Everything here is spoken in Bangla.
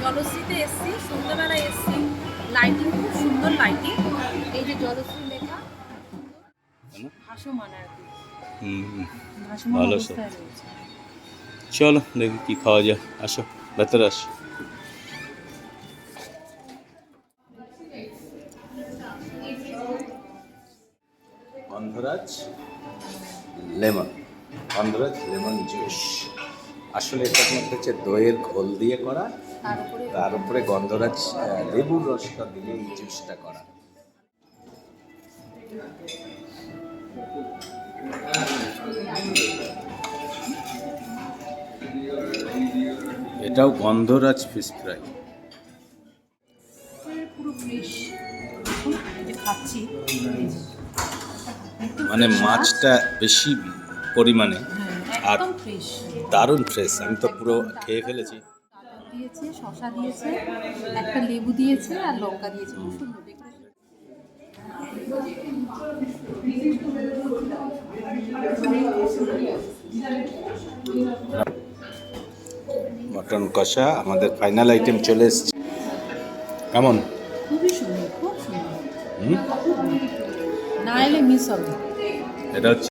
জলশ্রীতে এসছি, সন্ধ্যাবেলায় এসছি, লাইটিং খুব সুন্দর লাইটিং। এই যে জলশ্রী লেখা ভাসমান আর কি, ভাসমান ভালো সব। অবস্থায় রয়েছে। চলো দেখি কি খাওয়া যায়, আসো ভেতরে আসো। গন্ধরাজ লেমন জুস। আসলে এটার মধ্যে হচ্ছে দইয়ের ঘোল দিয়ে করা, তার উপরে গন্ধরাজ লেবুর রসটা দিয়ে এই জুসটা করা। এটাও গন্ধরাজ ফিশ ফ্রাই। পুরো ফ্রেশ, খাচ্ছি মানে মাছটা বেশি পরিমাণে আর একদম ফ্রেশ। দারুণ ফ্রেশ। আমি তো পুরো খেয়ে ফেলেছি। দিয়েছে, শসা দিয়েছে, একটা লেবু দিয়েছে আর লঙ্কা দিয়েছে, খুব সুন্দর মটন কষা আমাদের ফাইনাল আইটেম চলে এসছে। কেমন? খুবই সুন্দর, খুব সুন্দর, না এলে মিস হবে। এটা হচ্ছে